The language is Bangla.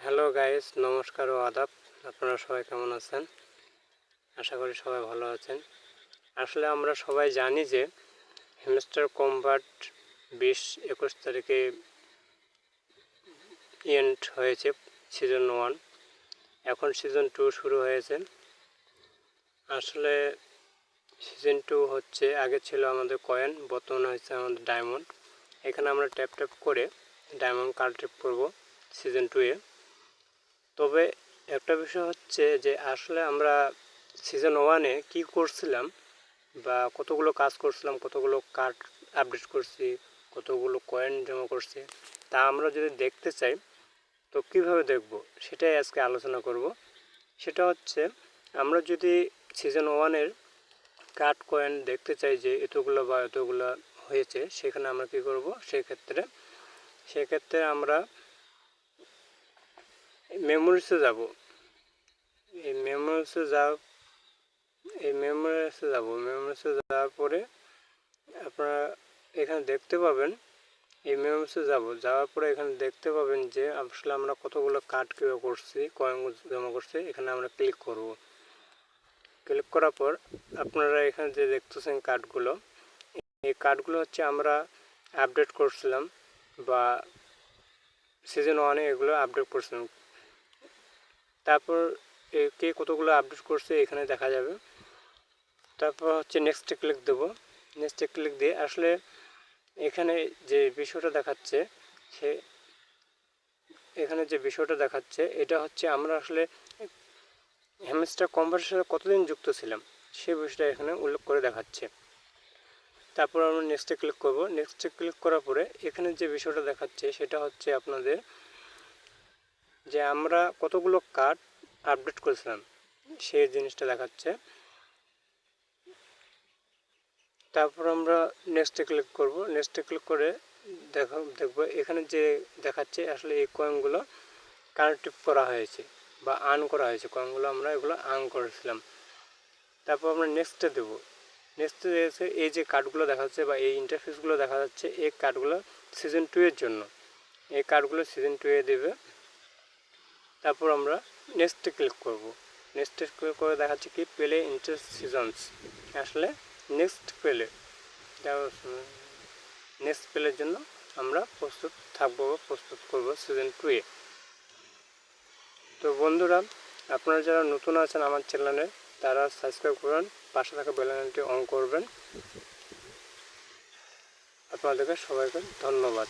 হ্যালো গাইস, নমস্কার ও আদাব। আপনারা সবাই কেমন আছেন? আশা করি সবাই ভালো আছেন। আসলে আমরা সবাই জানি যে হ্যামস্টার কম্বাট 20-21 তারিখে এন্ড হয়েছে সিজন 1। এখন সিজন 2 শুরু হয়েছে। আসলে সিজন 2 হচ্ছে, আগে ছিল আমাদের কয়েন, বর্তমানে হচ্ছে আমাদের ডায়মন্ড। এখানে আমরা ট্যাপ ট্যাপ করে ডায়মন্ড কালেক্ট করব সিজন 2-এ। তবে একটা বিষয় হচ্ছে যে আসলে আমরা সিজন 1-এ কী করছিলাম বা কতগুলো কাজ করছিলাম, কতগুলো কার্ড আপডেট করছি, কতগুলো কয়েন জমা করছি, তা আমরা যদি দেখতে চাই তো কীভাবে দেখব সেটাই আজকে আলোচনা করব। সেটা হচ্ছে, আমরা যদি সিজন 1-এর কার্ড কয়েন দেখতে চাই যে এতগুলো বা এতগুলো হয়েছে, সেখানে আমরা কী করব, সেক্ষেত্রে আমরা মেমোরিসে যাব। এই মেমোরিসে যাওয়ার পরে আপনারা এখানে দেখতে পাবেন, এই মেমোরিসে যাওয়ার পরে এখানে দেখতে পাবেন যে আসলে আমরা কতগুলো কার্ড কীভাবে করছি, কয়েন জমা করছি। এখানে আমরা ক্লিক করব। ক্লিক করার পর আপনারা এখানে যে দেখতেছেন কার্ডগুলো, এই কার্ডগুলো হচ্ছে আমরা আপডেট করছিলাম বা সিজন 1-এ এগুলো আপডেট করছিলাম। তারপর কে কতগুলো আপডেট করছে এখানে দেখা যাবে। তারপর হচ্ছে নেক্সটে ক্লিক দেব। নেক্সটে ক্লিক দিয়ে আসলে এখানে যে বিষয়টা দেখাচ্ছে এটা হচ্ছে আমরা আসলে হ্যামস্টার কম্বাটের সাথে কতদিন যুক্ত ছিলাম সে বিষয়টা এখানে উল্লেখ করে দেখাচ্ছে। তারপর আমরা নেক্সটে ক্লিক করব। নেক্সটে ক্লিক করার পরে এখানে যে বিষয়টা দেখাচ্ছে সেটা হচ্ছে আপনাদের যে আমরা কতগুলো কার্ড আপডেট করেছিলাম সেই জিনিসটা দেখাচ্ছে। তারপর আমরা নেক্সটে ক্লিক করব। নেক্সটে ক্লিক করে দেখব এখানে যে দেখাচ্ছে আসলে এই কয়েনগুলো কানেক্টিভ করা হয়েছে বা আর্ন করা হয়েছে। কয়েনগুলো আমরা এগুলো আর্ন করেছিলাম। তারপর আমরা নেক্সটে দেব। নেক্সটে এসে এই যে কার্ডগুলো দেখা যাচ্ছে বা এই ইন্টারফেসগুলো দেখা যাচ্ছে, এই কার্ডগুলো সিজন 2-এর জন্য। এই কার্ডগুলো সিজন 2-এ দেবে। তারপর আমরা নেক্সটে ক্লিক করব। নেক্সটে ক্লিক করে দেখাচ্ছে কি প্লে ইন্টার সিজনস। আসলে নেক্সট প্লের জন্য আমরা প্রস্তুত করব সিজন 2-এ। তো বন্ধুরা, আপনারা যারা নতুন আছেন আমার চ্যানেলে, তারা সাবস্ক্রাইব করবেন, পাশে থাকা বেল আইকনটি অন করবেন। আপনাদেরকে সবাইকে ধন্যবাদ।